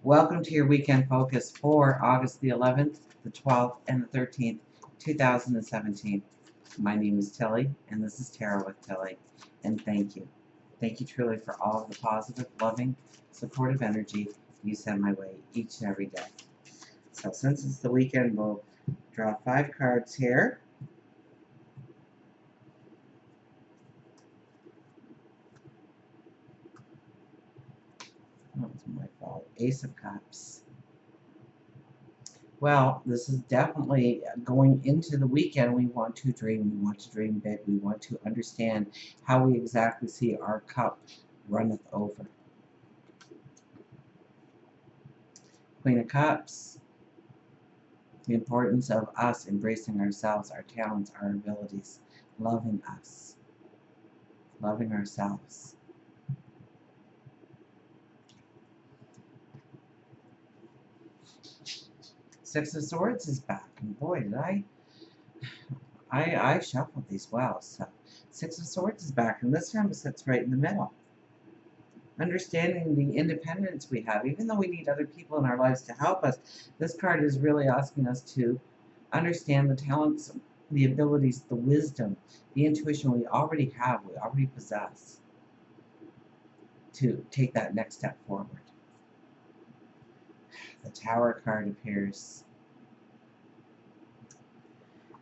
Welcome to your weekend focus for August the 11th, the 12th, and the 13th, 2017. My name is Tilly, and this is Tarot with Tilly, and thank you. Thank you truly for all of the positive, loving, supportive energy you send my way each and every day. So since it's the weekend, we'll draw 5 cards here. Oh, it's my fault. Ace of Cups. Well, this is definitely going into the weekend. We want to dream. We want to dream big. We want to understand how we exactly see our cup runneth over. Queen of Cups. The importance of us embracing ourselves, our talents, our abilities, loving us, loving ourselves. Six of Swords is back, and boy, did I shuffled these well. So Six of Swords is back, and this time it sits right in the middle. Understanding the independence we have, even though we need other people in our lives to help us, this card is really asking us to understand the talents, the abilities, the wisdom, the intuition we already have, we already possess, to take that next step forward. The Tower card appears.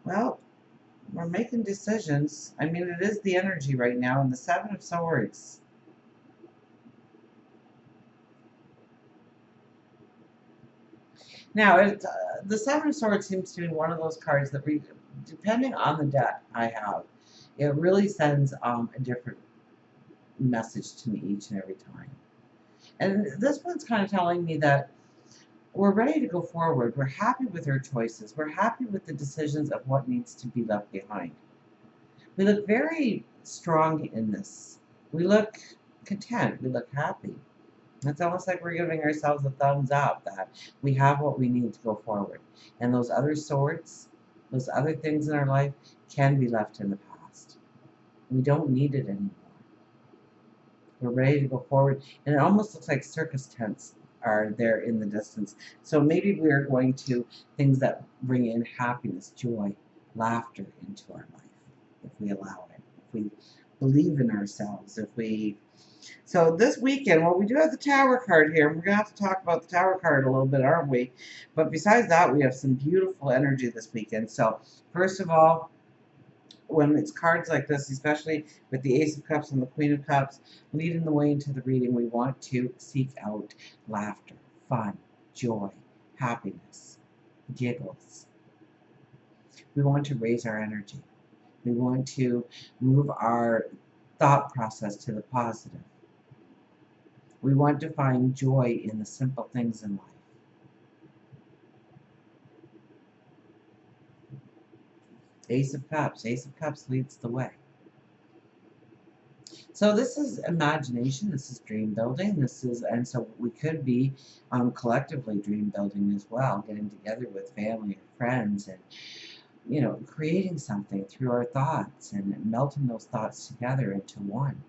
Well, we're making decisions. I mean, it is the energy right now, and the Seven of Swords. Now, the Seven of Swords seems to be one of those cards that, depending on the deck I have, it really sends a different message to me each and every time. And this one's kind of telling me that we're ready to go forward. We're happy with our choices. We're happy with the decisions of what needs to be left behind. We look very strong in this. We look content. We look happy. It's almost like we're giving ourselves a thumbs up that we have what we need to go forward. And those other swords, those other things in our life can be left in the past. We don't need it anymore. We're ready to go forward. And it almost looks like circus tents are there in the distance. So maybe we are going to things that bring in happiness, joy, laughter into our life, if we allow it, if we believe in ourselves, if we... So this weekend, well, we do have the Tower card here. We're going to have to talk about the Tower card a little bit, aren't we? But besides that, we have some beautiful energy this weekend. So first of all, when it's cards like this, especially with the Ace of Cups and the Queen of Cups leading the way into the reading, we want to seek out laughter, fun, joy, happiness, giggles. We want to raise our energy. We want to move our thought process to the positive. We want to find joy in the simple things in life. Ace of Cups. Ace of Cups leads the way. So this is imagination. This is dream building. And so we could be collectively dream building as well, getting together with family or friends and, you know, creating something through our thoughts and melting those thoughts together into one.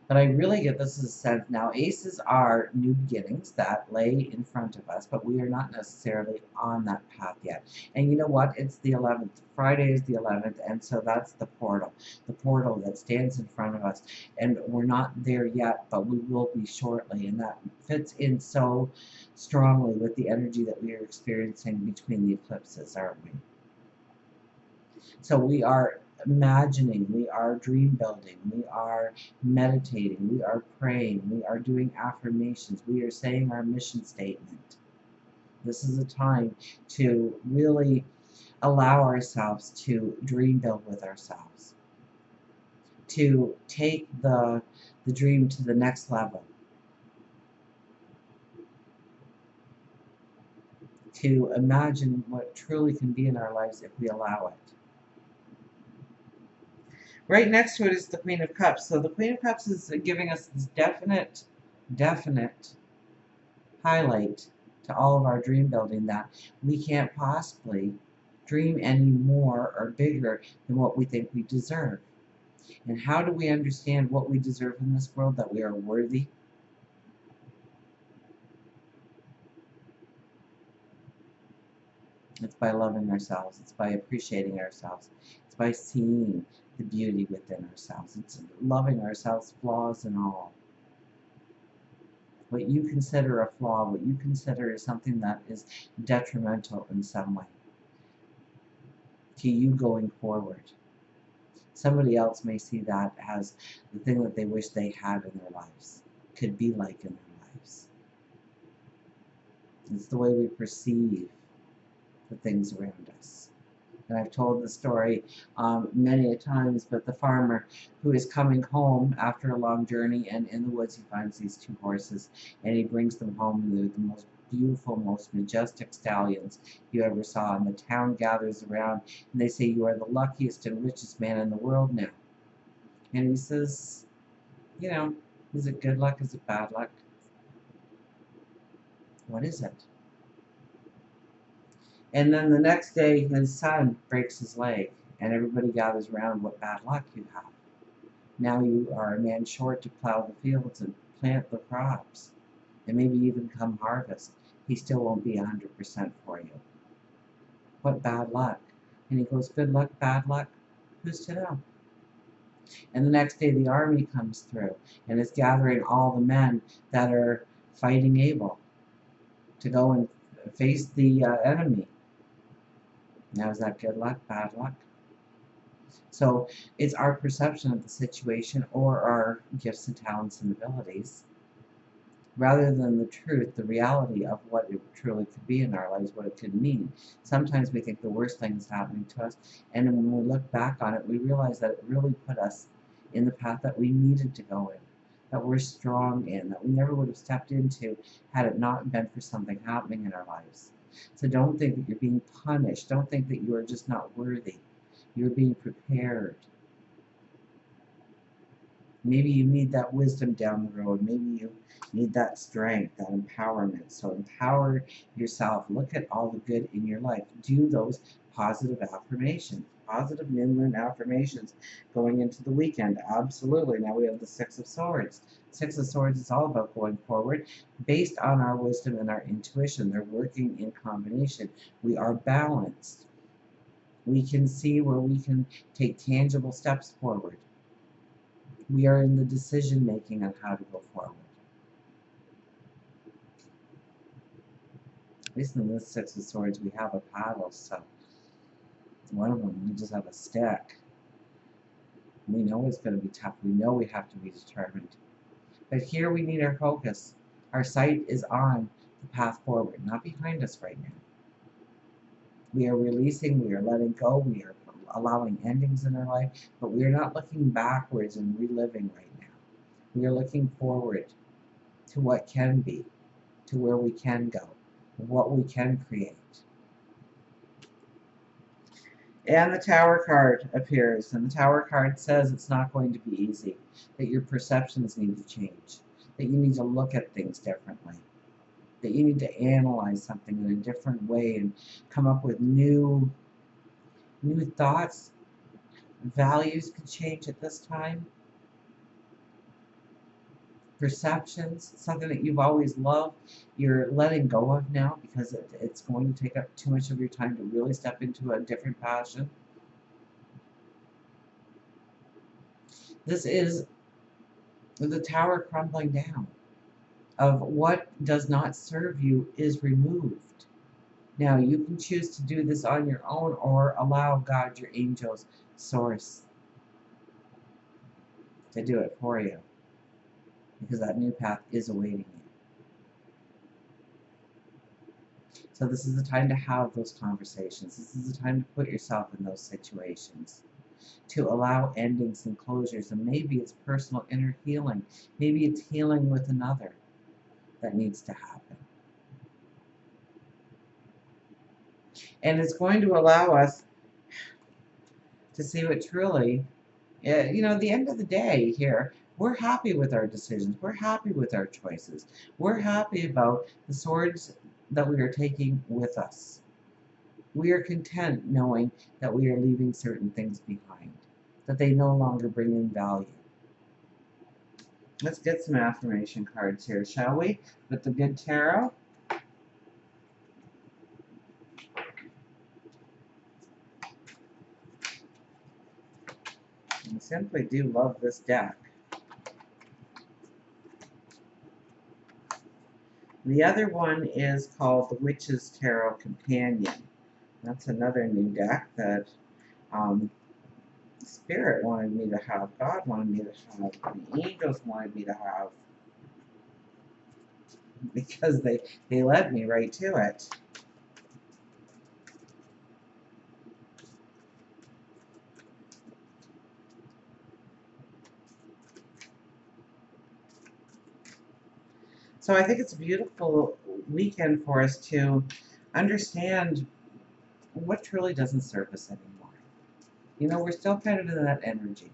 But I really get this as a sense now. Aces are new beginnings that lay in front of us, but we are not necessarily on that path yet. And you know what? It's the 11th. Friday is the 11th, and so that's the portal that stands in front of us. And we're not there yet, but we will be shortly. And that fits in so strongly with the energy that we are experiencing between the eclipses, aren't we? So we are imagining, we are dream building, we are meditating, we are praying, we are doing affirmations, we are saying our mission statement. This is a time to really allow ourselves to dream build with ourselves, to take the dream to the next level, to imagine what truly can be in our lives if we allow it. Right next to it is the Queen of Cups. So the Queen of Cups is giving us this definite highlight to all of our dream building that we can't possibly dream any more or bigger than what we think we deserve. And how do we understand what we deserve in this world, that we are worthy? It's by loving ourselves. It's by appreciating ourselves. It's by seeing the beauty within ourselves. It's loving ourselves, flaws and all. What you consider a flaw, what you consider is something that is detrimental in some way to you going forward. Somebody else may see that as the thing that they wish they had in their lives, could be like in their lives. It's the way we perceive the things around us. And I've told the story many a times, but the farmer who is coming home after a long journey, and in the woods he finds these two horses, and he brings them home, and they're the most beautiful, most majestic stallions you ever saw. And the town gathers around, and they say, "You are the luckiest and richest man in the world now." And he says, "You know, is it good luck? Is it bad luck? What is it?" And then the next day, his son breaks his leg, and everybody gathers around. "What bad luck you have. Now you are a man short to plow the fields and plant the crops, and maybe even come harvest. He still won't be 100% for you. What bad luck." And he goes, "Good luck, bad luck? Who's to know?" And the next day, the army comes through and is gathering all the men that are fighting able to go and face the enemy. Now, is that good luck, bad luck? So it's our perception of the situation, or our gifts and talents and abilities, rather than the truth, the reality of what it truly could be in our lives, what it could mean. Sometimes we think the worst thing is happening to us, and when we look back on it, we realize that it really put us in the path that we needed to go in, that we're strong in, that we never would have stepped into had it not been for something happening in our lives. So don't think that you're being punished. Don't think that you are just not worthy. You're being prepared. Maybe you need that wisdom down the road. Maybe you need that strength, that empowerment. So empower yourself. Look at all the good in your life. Do those positive affirmations, positive new moon affirmations going into the weekend. Absolutely. Now we have the Six of Swords. Six of Swords is all about going forward based on our wisdom and our intuition. They're working in combination. We are balanced. We can see where we can take tangible steps forward. We are in the decision making on how to go forward. At least in this Six of Swords, we have a paddle, so one of them, we just have a stick. We know it's going to be tough. We know we have to be determined. But here we need our focus. Our sight is on the path forward, not behind us right now. We are releasing, we are letting go, we are allowing endings in our life, but we are not looking backwards and reliving right now. We are looking forward to what can be, to where we can go, what we can create. And the Tower card appears, and the Tower card says it's not going to be easy, that your perceptions need to change, that you need to look at things differently, that you need to analyze something in a different way and come up with new thoughts. Values could change at this time. Perceptions, something that you've always loved, you're letting go of now because it's going to take up too much of your time to really step into a different passion. This is the Tower crumbling down. Of what does not serve you is removed. Now you can choose to do this on your own, or allow God, your angels, source, to do it for you, because that new path is awaiting you. So this is the time to have those conversations. This is the time to put yourself in those situations, to allow endings and closures. And maybe it's personal inner healing. Maybe it's healing with another that needs to happen. And it's going to allow us to see what truly, at the end of the day here, we're happy with our decisions. We're happy with our choices. We're happy about the swords that we are taking with us. We are content knowing that we are leaving certain things behind. that they no longer bring in value. Let's get some affirmation cards here, shall we? With the good tarot. I simply do love this deck. The other one is called the Witch's Tarot Companion. That's another new deck that Spirit wanted me to have, God wanted me to have, the angels wanted me to have, because they led me right to it. So I think it's a beautiful weekend for us to understand what truly doesn't serve us anymore. You know, we're still kind of in that energy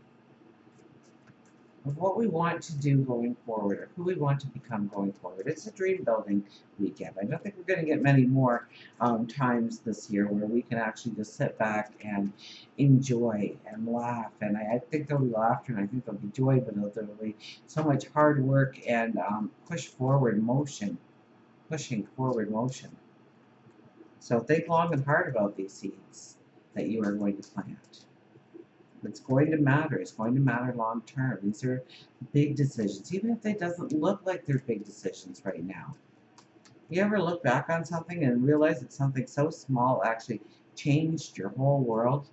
of what we want to do going forward, or who we want to become going forward. It's a dream building weekend. I don't think we're going to get many more times this year where we can actually just sit back and enjoy and laugh. And I think there'll be laughter, and I think there'll be joy, but there'll be so much hard work and pushing forward motion. So think long and hard about these seeds that you are going to plant. It's going to matter. It's going to matter long term. These are big decisions, even if they doesn't look like they're big decisions right now. You ever look back on something and realize that something so small actually changed your whole world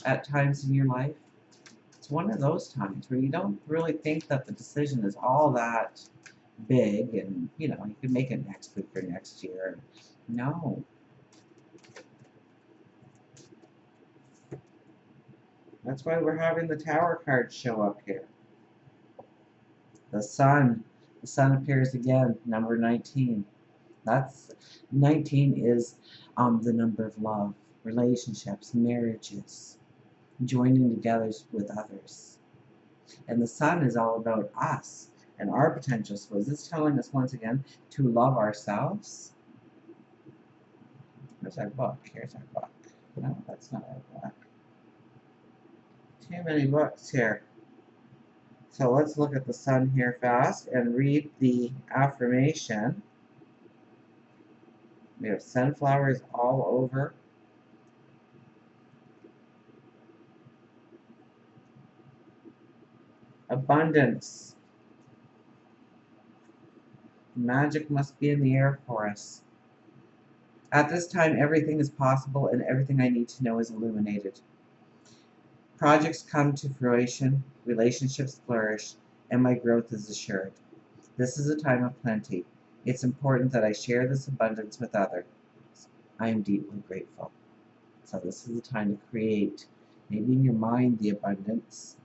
at times in your life? It's one of those times where you don't really think that the decision is all that big, and you know, you can make it next week or next year. No. That's why we're having the Tower cards show up here. The Sun. The Sun appears again, number 19. That's 19 is the number of love, relationships, marriages, joining together with others. And the Sun is all about us and our potential. So is this telling us once again to love ourselves? Where's our book? Here's our book. No, that's not our book. Too many books here. So let's look at the Sun here fast and read the affirmation. We have sunflowers all over. Abundance. Magic must be in the air for us. At this time, everything is possible and everything I need to know is illuminated. Projects come to fruition, relationships flourish, and my growth is assured. This is a time of plenty. It's important that I share this abundance with others. I am deeply grateful. So this is the time to create, maybe in your mind, the abundance.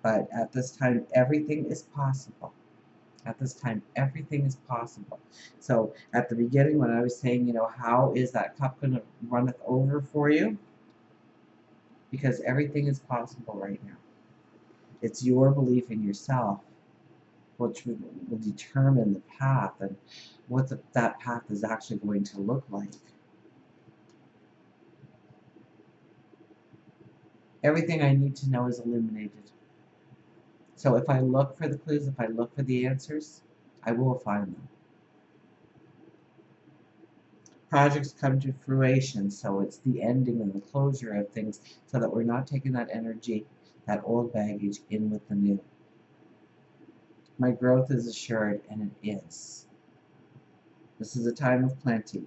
But at this time, everything is possible. At this time, everything is possible. So at the beginning, when I was saying, you know, how is that cup going to runneth over for you? Because everything is possible right now. It's your belief in yourself which will determine the path and what that path is actually going to look like. Everything I need to know is illuminated. So if I look for the clues, if I look for the answers, I will find them. Projects come to fruition, so it's the ending and the closure of things so that we're not taking that energy, that old baggage, in with the new. My growth is assured, and it is. This is a time of plenty,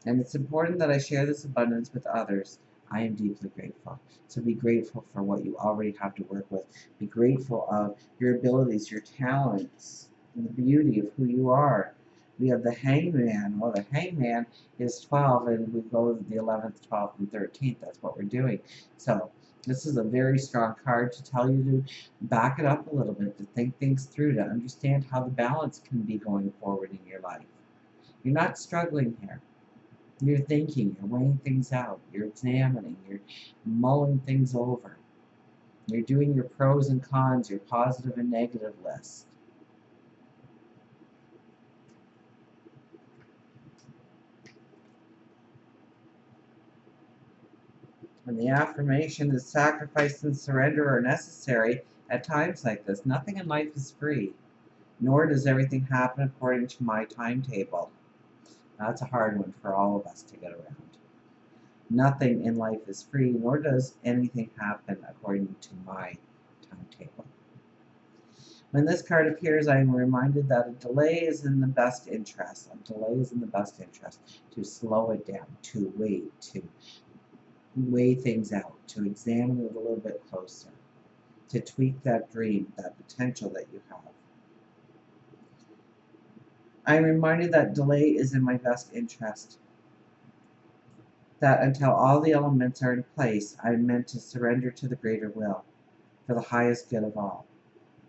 and it's important that I share this abundance with others. I am deeply grateful. So be grateful for what you already have to work with. Be grateful of your abilities, your talents, and the beauty of who you are. We have the Hangman. Well, the Hangman is 12, and we go the 11th, 12th, and 13th. That's what we're doing. So this is a very strong card to tell you to back it up a little bit, to think things through, to understand how the balance can be going forward in your life. You're not struggling here. You're thinking, you're weighing things out, you're examining, you're mulling things over. You're doing your pros and cons, your positive and negative list. When the affirmation is sacrifice and surrender are necessary at times like this, nothing in life is free, nor does everything happen according to my timetable. That's a hard one for all of us to get around. Nothing in life is free, nor does anything happen according to my timetable. When this card appears, I am reminded that a delay is in the best interest. A delay is in the best interest, to slow it down, to wait, to weigh things out, to examine it a little bit closer, to tweak that dream, that potential that you have. I am reminded that delay is in my best interest, that until all the elements are in place, I am meant to surrender to the greater will, for the highest good of all.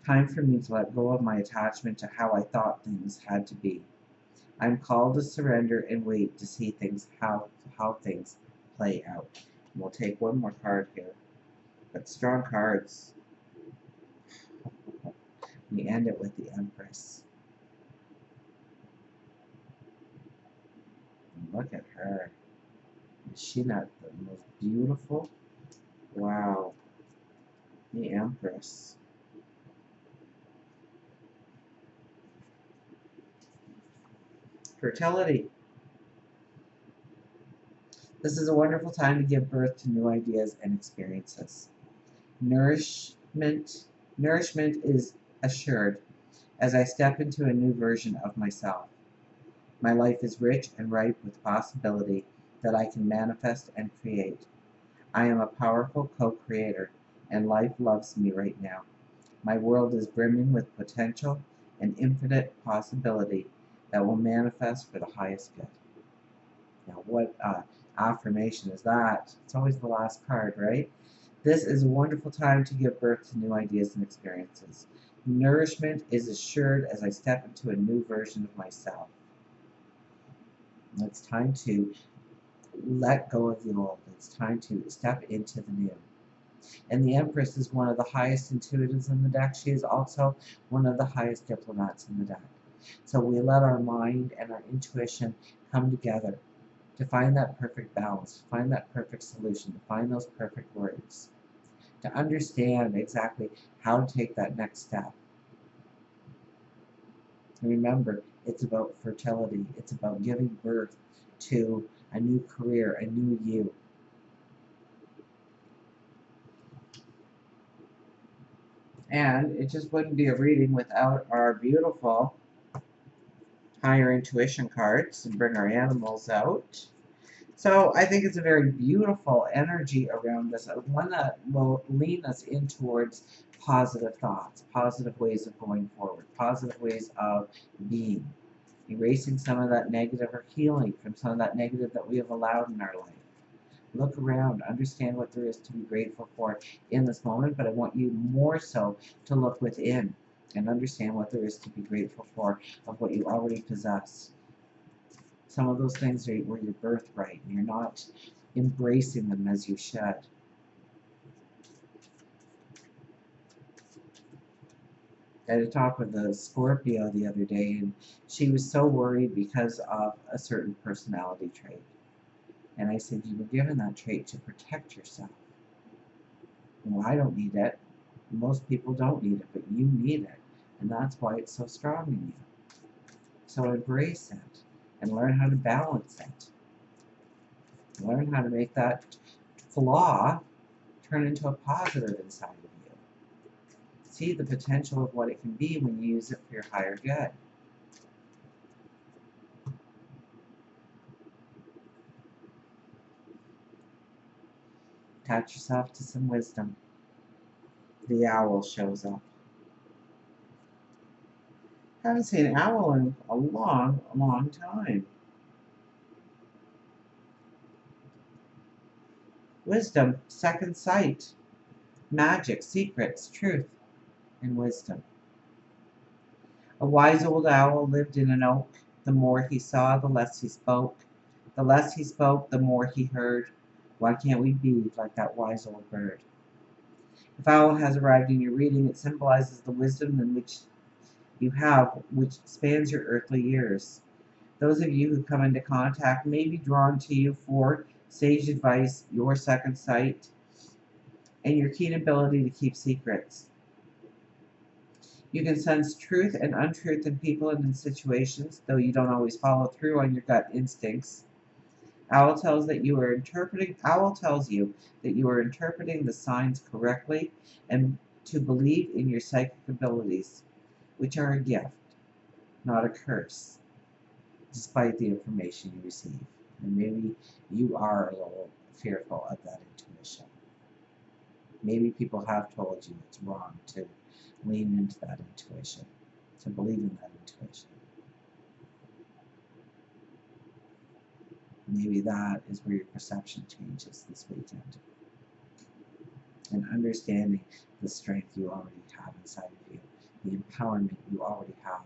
Time for me to let go of my attachment to how I thought things had to be. I am called to surrender and wait to see things how things play out. And we'll take one more card here, but strong cards. We end it with the Empress. And look at her. Is she not the most beautiful? Wow. The Empress. Fertility. This is a wonderful time to give birth to new ideas and experiences. Nourishment is assured as I step into a new version of myself. My life is rich and ripe with possibility that I can manifest and create. I am a powerful co-creator, and life loves me right now. My world is brimming with potential and infinite possibility that will manifest for the highest good. Now, what affirmation is that? It's always the last card, right? This is a wonderful time to give birth to new ideas and experiences. Nourishment is assured as I step into a new version of myself. It's time to let go of the old. It's time to step into the new. And the Empress is one of the highest intuitives in the deck. She is also one of the highest diplomats in the deck. So we let our mind and our intuition come together to find that perfect balance, to find that perfect solution, to find those perfect words, to understand exactly how to take that next step. And remember, it's about fertility. It's about giving birth to a new career, a new you. And it just wouldn't be a reading without our beautiful higher intuition cards and bring our animals out. So I think it's a very beautiful energy around us, one that will lean us in towards positive thoughts, positive ways of going forward, positive ways of being, erasing some of that negative or healing from some of that negative that we have allowed in our life. Look around, understand what there is to be grateful for in this moment, but I want you more so to look within and understand what there is to be grateful for of what you already possess. Some of those things were your birthright, and you're not embracing them as you should. I had a talk with a Scorpio the other day, and she was so worried because of a certain personality trait. And I said, you were given that trait to protect yourself. Well, I don't need it. Most people don't need it, but you need it. And that's why it's so strong in you. So embrace it and learn how to balance it. Learn how to make that flaw turn into a positive inside of you. See the potential of what it can be when you use it for your higher good. Attach yourself to some wisdom. The owl shows up. Haven't seen an owl in a long, long time. Wisdom, second sight, magic, secrets, truth, and wisdom. A wise old owl lived in an oak. The more he saw, the less he spoke. The less he spoke, the more he heard. Why can't we be like that wise old bird? If owl has arrived in your reading, it symbolizes the wisdom in which you have, which spans your earthly years. Those of you who come into contact may be drawn to you for sage advice, your second sight, and your keen ability to keep secrets. You can sense truth and untruth in people and in situations, though you don't always follow through on your gut instincts. Owl tells you that you are interpreting the signs correctly and to believe in your psychic abilities, which are a gift, not a curse, despite the information you receive. And maybe you are a little fearful of that intuition. Maybe people have told you it's wrong to lean into that intuition, to believe in that intuition. Maybe that is where your perception changes this weekend. And understanding the strength you already have inside of you, the empowerment you already have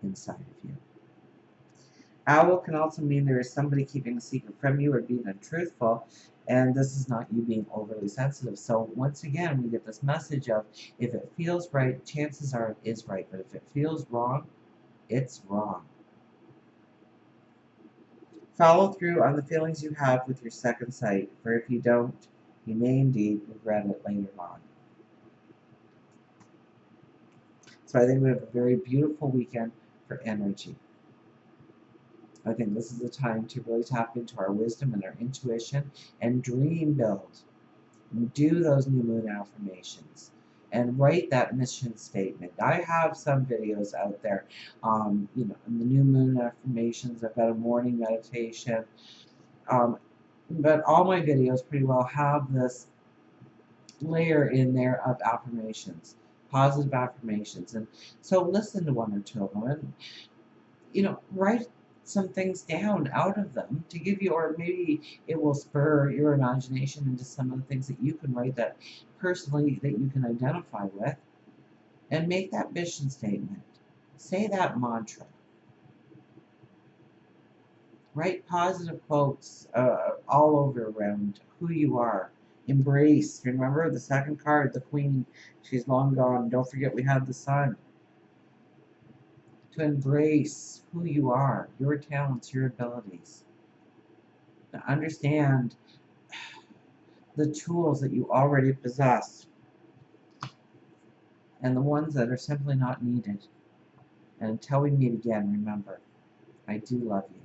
inside of you. Owl can also mean there is somebody keeping a secret from you or being untruthful, and this is not you being overly sensitive. So once again, we get this message of, if it feels right, chances are it is right, but if it feels wrong, it's wrong. Follow through on the feelings you have with your second sight, for if you don't, you may indeed regret it later on. So I think we have a very beautiful weekend for energy. I think this is the time to really tap into our wisdom and our intuition and dream build. And do those new moon affirmations and write that mission statement. I have some videos out there, in the new moon affirmations. I've got a morning meditation, but all my videos pretty well have this layer in there of affirmations, positive affirmations. And so listen to one or two of them and, write some things down out of them to give you, or maybe it will spur your imagination into some of the things that you can write that personally that you can identify with, and make that mission statement. Say that mantra. Write positive quotes all over around who you are. Embrace. Remember the second card, the Queen. She's long gone. Don't forget we have the Sun. To embrace who you are, your talents, your abilities. To understand the tools that you already possess and the ones that are simply not needed. And until we meet again, remember, I do love you.